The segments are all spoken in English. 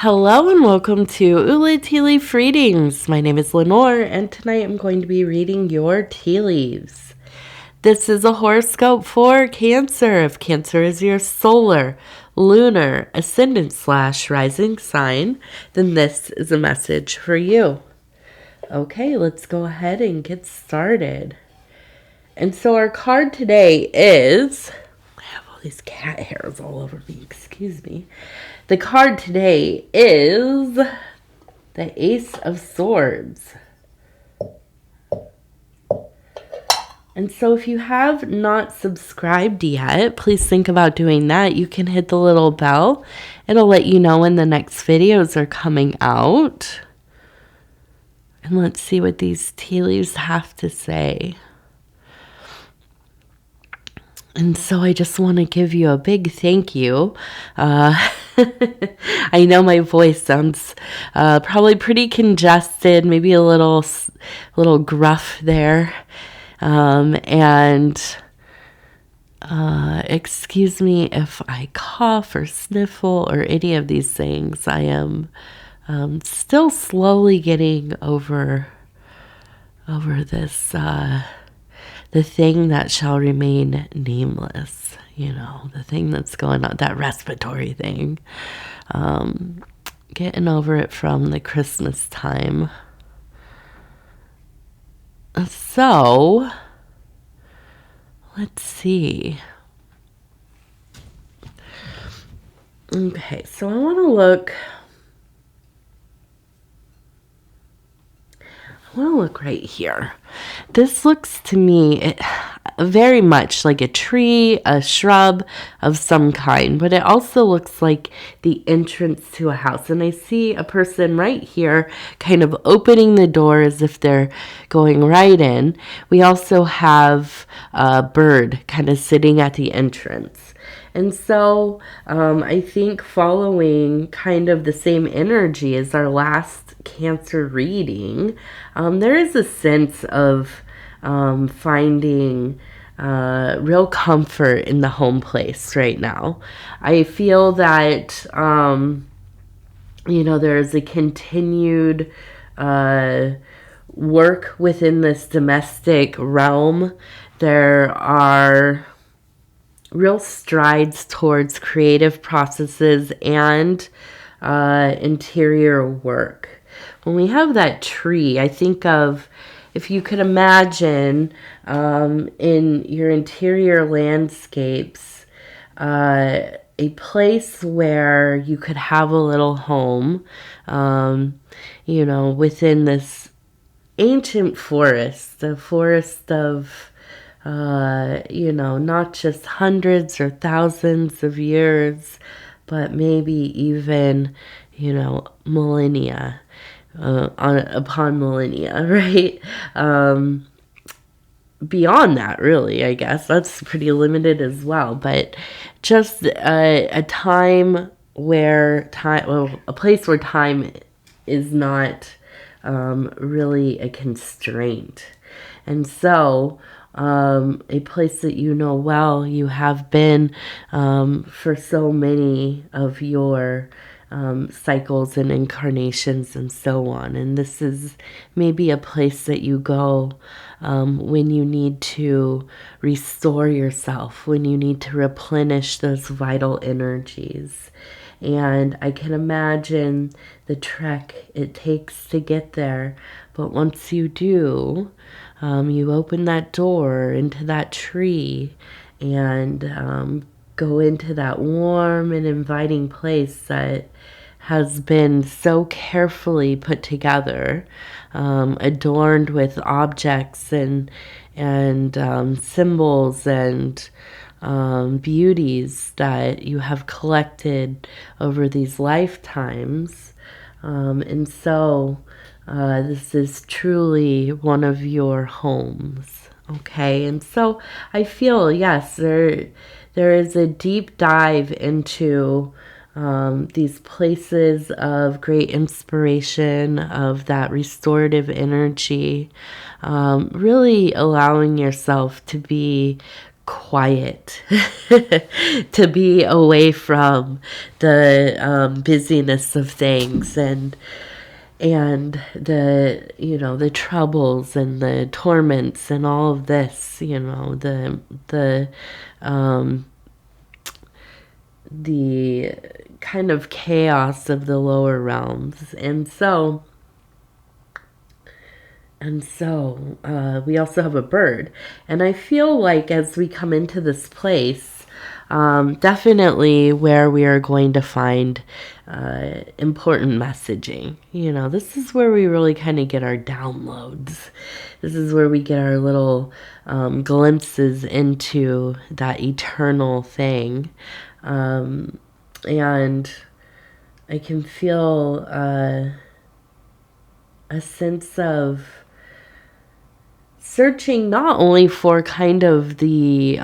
Hello and welcome to Ula Tea Leaf Readings. My name is Lenor and tonight I'm going to be reading your tea leaves. This is a horoscope for Cancer. If Cancer is your solar, lunar, ascendant/rising sign, then this is a message for you. Okay, let's go ahead and get started. And so our card today is... I have all these cat hairs all over me, excuse me. The card today is the Ace of Swords. And so if you have not subscribed yet, please think about doing that. You can hit the little bell. It'll let you know when the next videos are coming out. And let's see what these tea leaves have to say. And so I just want to give you a big thank you. I know my voice sounds probably pretty congested, maybe a little gruff there. Excuse me if I cough or sniffle or any of these things. I am still slowly getting over this the thing that shall remain nameless, the thing that's going on, that respiratory thing. Getting over it from the Christmas time. So, let's see. Okay, so I want to look right here. This looks to me very much like a tree, a shrub of some kind, but it also looks like the entrance to a house. And I see a person right here kind of opening the door as if they're going right in. We also have a bird kind of sitting at the entrance. And so I think following kind of the same energy as our last Cancer reading, there is a sense of finding real comfort in the home place right now. I feel that, there's a continued work within this domestic realm. There are real strides towards creative processes and interior work. When we have that tree, I think of, if you could imagine in your interior landscapes, a place where you could have a little home, within this ancient forest, a forest of, not just hundreds or thousands of years, but maybe even, millennia. Upon millennia, right? Beyond that, really, I guess. That's pretty limited as well. But just a time where a place where time is not really a constraint. And so, a place that well, you have been for so many of your cycles and incarnations and so on. And this is maybe a place that you go when you need to restore yourself, when you need to replenish those vital energies. And I can imagine the trek it takes to get there. But once you do, you open that door into that tree and go into that warm and inviting place that has been so carefully put together, adorned with objects and symbols and beauties that you have collected over these lifetimes. And so this is truly one of your homes. Okay, and so I feel, yes, there is a deep dive into these places of great inspiration, of that restorative energy, really allowing yourself to be quiet, to be away from the busyness of things and the the troubles and the torments and all of this, the kind of chaos of the lower realms. And so we also have a bird. And I feel like as we come into this place, definitely where we are going to find important messaging. This is where we really kind of get our downloads. This is where we get our little glimpses into that eternal thing. And I can feel a sense of searching not only for kind of the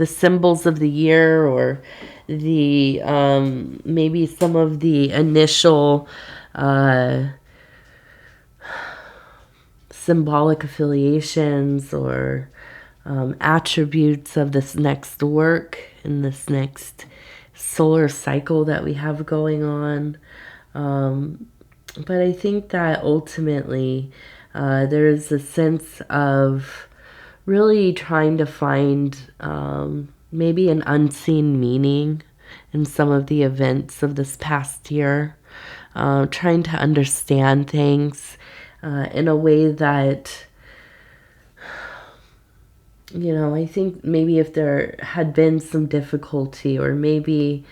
symbols of the year, or the maybe some of the initial symbolic affiliations or attributes of this next work in this next solar cycle that we have going on. But I think that ultimately there is a sense of really trying to find maybe an unseen meaning in some of the events of this past year, trying to understand things in a way that, I think maybe if there had been some difficulty, or maybe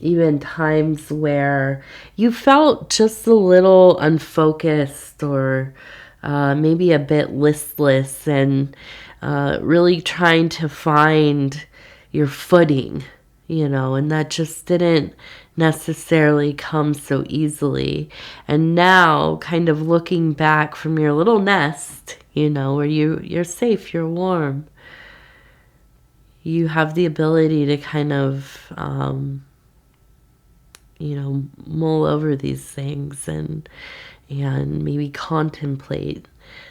even times where you felt just a little unfocused, or maybe a bit listless, and really trying to find your footing, and that just didn't necessarily come so easily. And now, kind of looking back from your little nest, where you're safe, you're warm, you have the ability to kind of mull over these things and maybe contemplate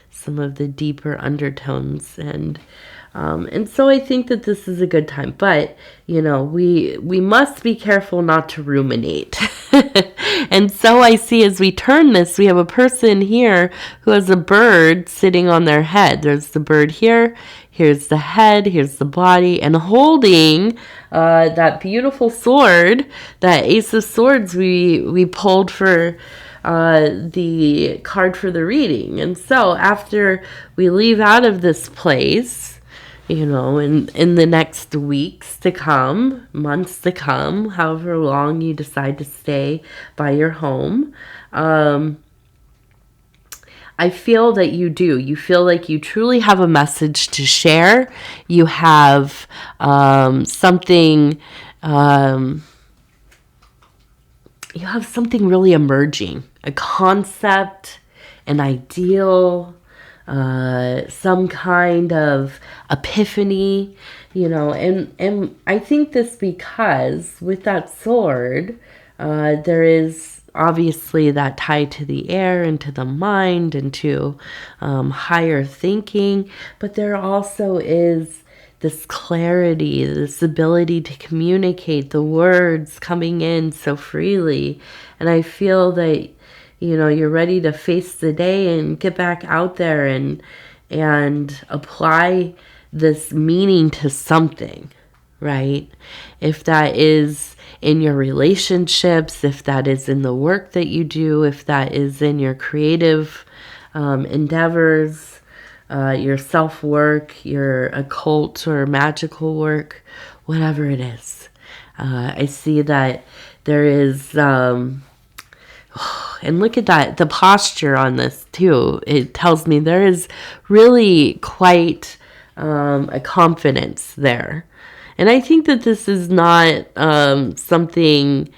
some of the deeper undertones. And so I think that this is a good time. But, we must be careful not to ruminate. And so I see, as we turn this, we have a person here who has a bird sitting on their head. There's the bird here. Here's the head. Here's the body. And holding that beautiful sword, that Ace of Swords we pulled for the card for the reading. And so after we leave out of this place, in the next weeks to come, months to come, however long you decide to stay by your home, I feel that you do. You feel like you truly have a message to share. You have something really emerging, a concept, an ideal, some kind of epiphany, and I think this because with that sword, there is obviously that tie to the air and to the mind and to higher thinking, but there also is this clarity, this ability to communicate, the words coming in so freely. And I feel that you're ready to face the day and get back out there and apply this meaning to something, right? If that is in your relationships, if that is in the work that you do, if that is in your creative endeavors, your self-work, your occult or magical work, whatever it is. I see that there is... and look at that, the posture on this too. It tells me there is really quite a confidence there. And I think that this is not something,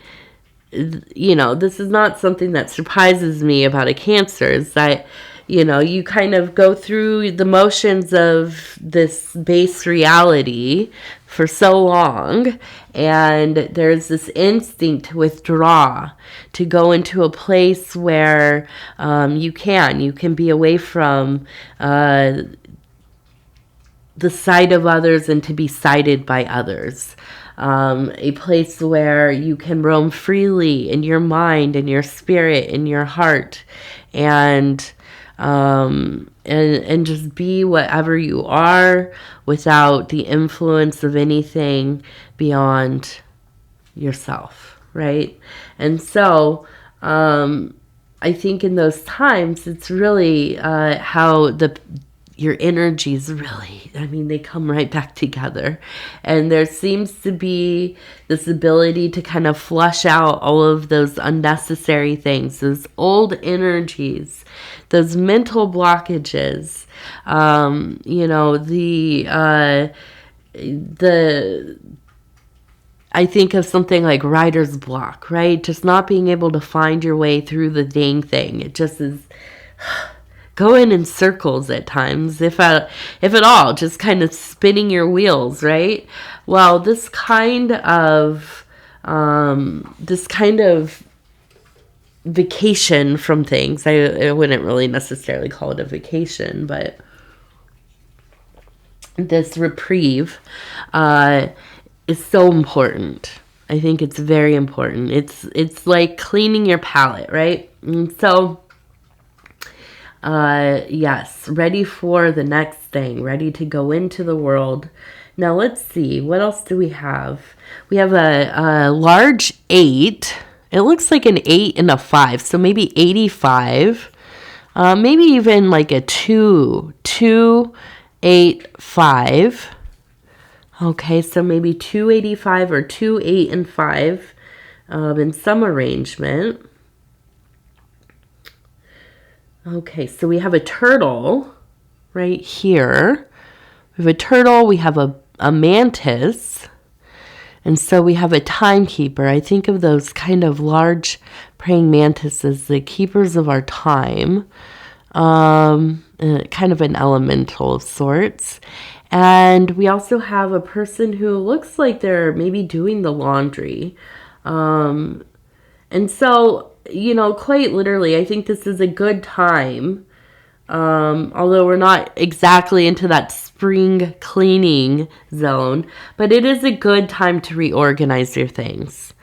this is not something that surprises me about a Cancer. Is that, you kind of go through the motions of this base reality for so long, and there's this instinct to withdraw, to go into a place where you can be away from the sight of others and to be sighted by others. A place where you can roam freely in your mind, in your spirit, in your heart, and just be whatever you are without the influence of anything beyond yourself, right? And so I think in those times, it's really how your energies really, they come right back together. And there seems to be this ability to kind of flush out all of those unnecessary things, those old energies, those mental blockages, I think of something like writer's block, right? Just not being able to find your way through the dang thing. It just is going in circles at times, if at all, just kind of spinning your wheels, right? Well, this kind of vacation from things, I wouldn't really necessarily call it a vacation, but this reprieve is so important. I think it's very important. It's like cleaning your palate, right? And so yes, ready for the next thing, ready to go into the world. Now let's see, what else do we have? We have a large 8. It looks like an 8 and a 5, so maybe 85. Maybe even like a 2, 8, 5. Okay, so maybe 285 or 2, 8, and 5 in some arrangement. Okay, so we have a turtle right here. We have a turtle, we have a mantis, and so we have a timekeeper. I think of those kind of large praying mantises as the keepers of our time, kind of an elemental of sorts. And we also have a person who looks like they're maybe doing the laundry. And so, quite literally, I think this is a good time, although we're not exactly into that spring cleaning zone, but it is a good time to reorganize your things.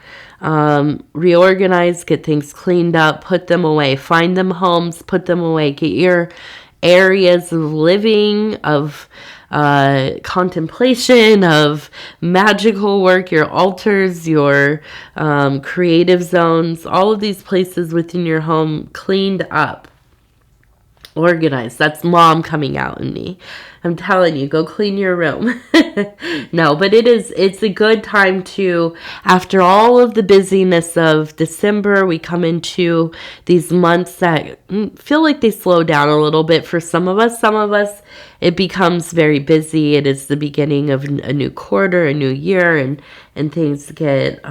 Reorganize, get things cleaned up, put them away, find them homes, put them away, get your areas of living, of contemplation, of magical work, your altars, your creative zones, all of these places within your home cleaned up, organized. That's mom coming out in me. I'm telling you, go clean your room. No, but it's a good time to, after all of the busyness of December, we come into these months that feel like they slow down a little bit for some of us. Some of us, it becomes very busy. It is the beginning of a new quarter, a new year, and things get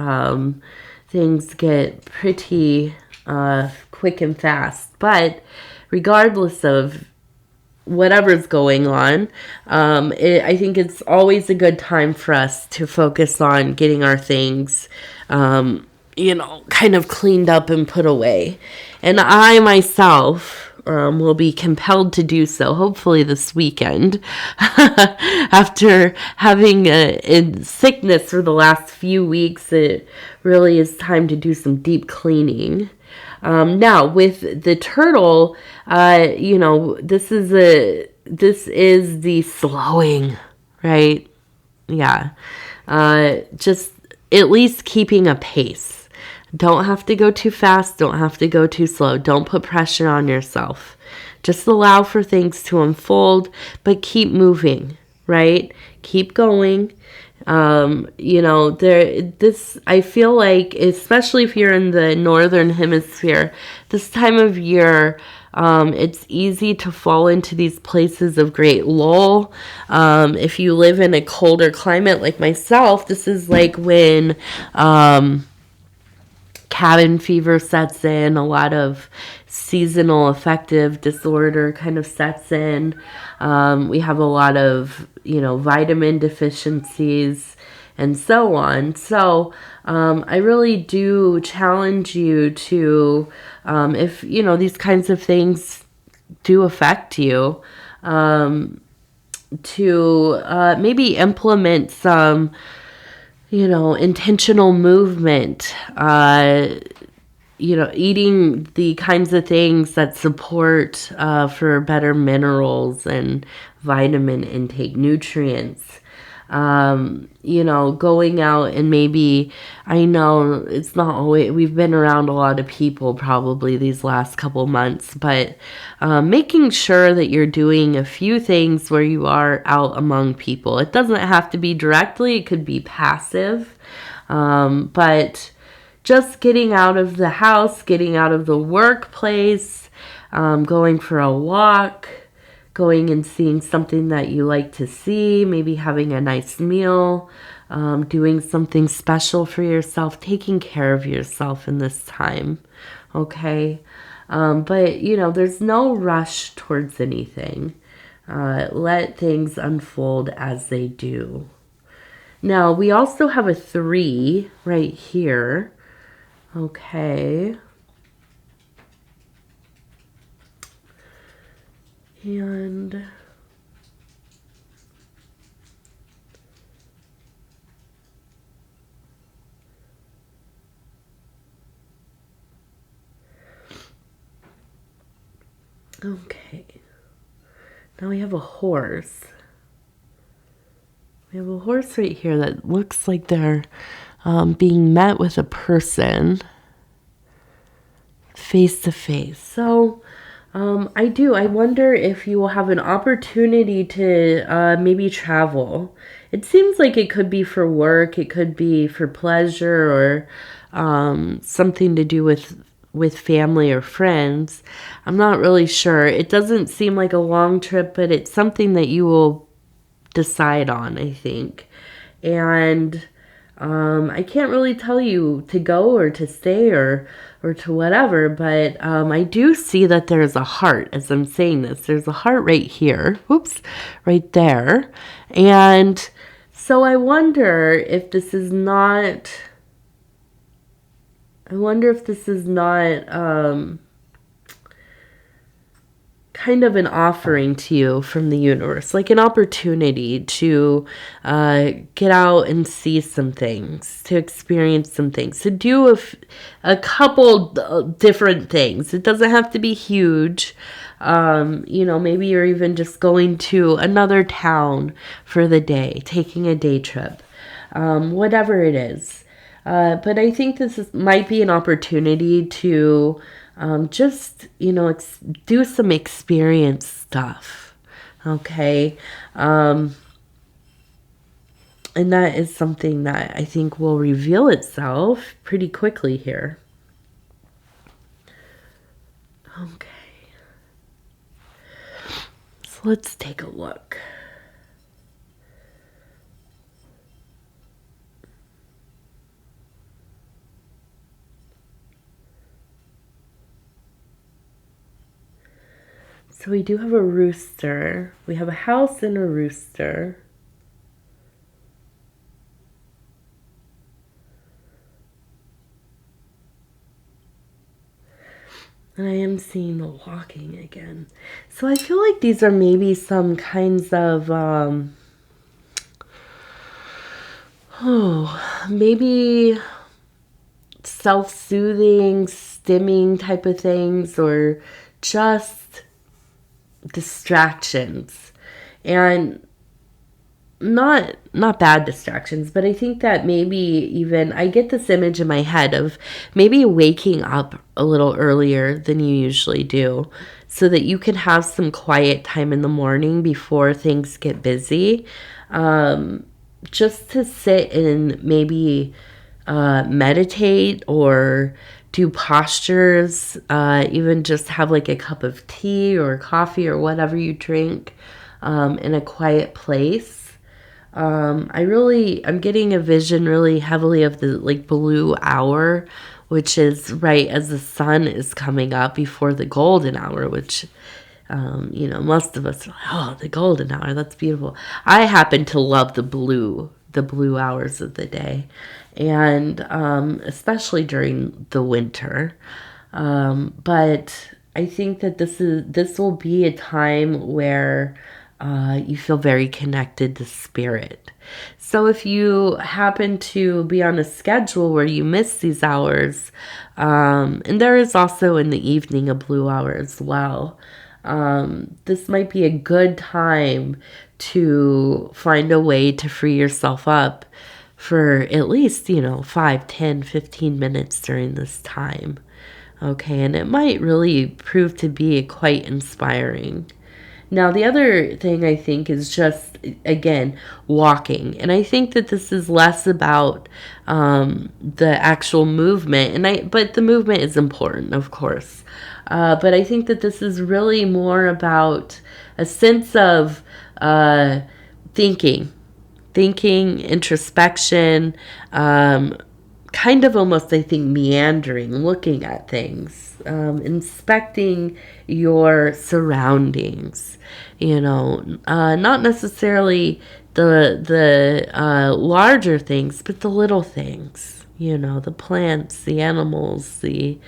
pretty quick and fast. But regardless of whatever's going on, I think it's always a good time for us to focus on getting our things, kind of cleaned up and put away. And I myself will be compelled to do so, hopefully this weekend, after having a sickness for the last few weeks. It really is time to do some deep cleaning. Now with the turtle, this is the slowing, right? Yeah. Just at least keeping a pace. Don't have to go too fast. Don't have to go too slow. Don't put pressure on yourself. Just allow for things to unfold, but keep moving, right? Keep going. I feel like, especially if you're in the northern hemisphere, this time of year, it's easy to fall into these places of great lull. If you live in a colder climate like myself, this is like when cabin fever sets in, a lot of seasonal affective disorder kind of sets in. We have a lot of, vitamin deficiencies and so on. So I really do challenge you to, if, these kinds of things do affect you, to maybe implement some, intentional movement, eating the kinds of things that support for better minerals and vitamin intake, nutrients. Going out and maybe, I know it's not always, we've been around a lot of people probably these last couple months, but making sure that you're doing a few things where you are out among people. It doesn't have to be directly, it could be passive, but just getting out of the house, getting out of the workplace, going for a walk, going and seeing something that you like to see, maybe having a nice meal, doing something special for yourself, taking care of yourself in this time, okay? But, there's no rush towards anything. Let things unfold as they do. Now, we also have a 3 right here, okay? And okay, now we have a horse. We have a horse right here that looks like they're being met with a person face to face. So I wonder if you will have an opportunity to maybe travel. It seems like it could be for work, it could be for pleasure, or something to do with family or friends. I'm not really sure. It doesn't seem like a long trip, but it's something that you will decide on, I think. And I can't really tell you to go or to stay or to whatever, but I do see that there's a heart as I'm saying this. There's a heart right here. Whoops, right there. And so I wonder if this is not kind of an offering to you from the universe, like an opportunity to get out and see some things, to experience some things, to do a couple different things. It doesn't have to be huge. Maybe you're even just going to another town for the day, taking a day trip, whatever it is. But I think might be an opportunity to just, do some experience stuff, okay? And that is something that I think will reveal itself pretty quickly here. Okay. So let's take a look. So we do have a rooster. We have a house and a rooster. And I am seeing the walking again. So I feel like these are maybe some kinds of, maybe self-soothing, stimming type of things, or just distractions. And not bad distractions, but I think that maybe even I get this image in my head of maybe waking up a little earlier than you usually do so that you can have some quiet time in the morning before things get busy, just to sit and maybe meditate or do postures, even just have like a cup of tea or coffee or whatever you drink in a quiet place. I'm getting a vision really heavily of the like blue hour, which is right as the sun is coming up before the golden hour, which, most of us are like, oh, the golden hour, that's beautiful. I happen to love the blue hours of the day, and especially during the winter. But I think that this will be a time where you feel very connected to spirit. So if you happen to be on a schedule where you miss these hours, and there is also in the evening a blue hour as well, this might be a good time to find a way to free yourself up for at least, 5, 10, 15 minutes during this time. Okay, and it might really prove to be quite inspiring. Now, the other thing I think is just, again, walking. And I think that this is less about the actual movement. But the movement is important, of course. But I think that this is really more about a sense of thinking, introspection, kind of almost, I think, meandering, looking at things, inspecting your surroundings, not necessarily the larger things, but the little things, the plants, the animals, the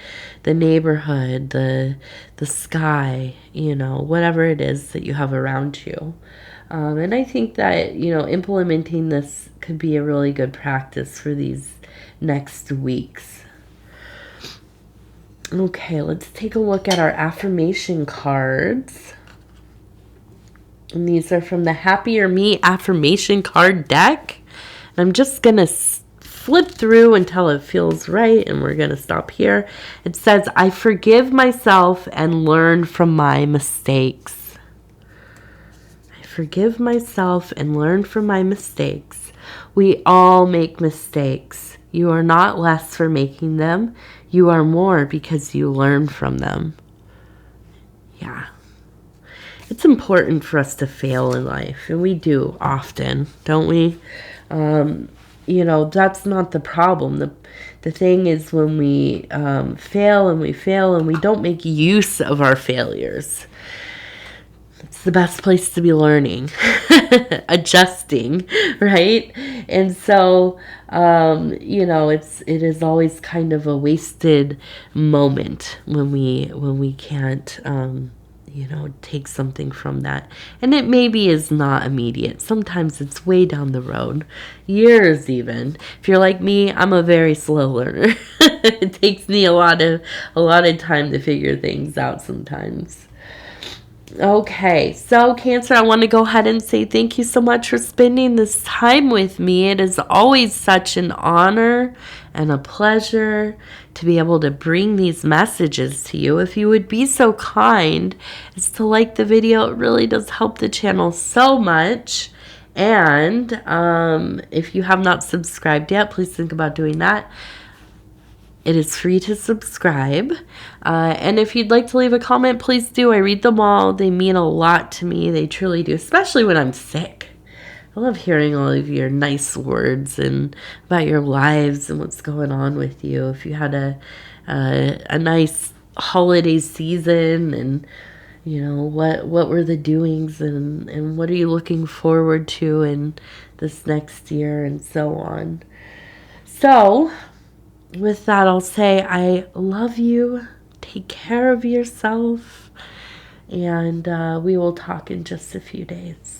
neighborhood, the sky, whatever it is that you have around you. And I think that, implementing this could be a really good practice for these next weeks. Okay, let's take a look at our affirmation cards. And these are from the Happier Me affirmation card deck. I'm just going to flip through until it feels right, and we're going to stop here. It says, I forgive myself and learn from my mistakes. I forgive myself and learn from my mistakes. We all make mistakes. You are not less for making them. You are more because you learn from them. Yeah. It's important for us to fail in life, and we do often, don't we? That's not the problem. The thing is when we fail and we don't make use of our failures. It's the best place to be learning, adjusting, right? And so, it is always kind of a wasted moment when we can't, take something from that. And it maybe is not immediate. Sometimes it's way down the road, years even. If you're like me, I'm a very slow learner. It takes me a lot of time to figure things out sometimes. Okay, so Cancer, I want to go ahead and say thank you so much for spending this time with me. It is always such an honor and a pleasure to be able to bring these messages to you. If you would be so kind as to like the video, it really does help the channel so much. And if you have not subscribed yet, please think about doing that. It is free to subscribe. And if you'd like to leave a comment, please do. I read them all. They mean a lot to me. They truly do, especially when I'm sick. I love hearing all of your nice words and about your lives and what's going on with you. If you had a nice holiday season, and what were the doings, and what are you looking forward to in this next year, and so on. So with that, I'll say I love you. Take care of yourself. And we will talk in just a few days.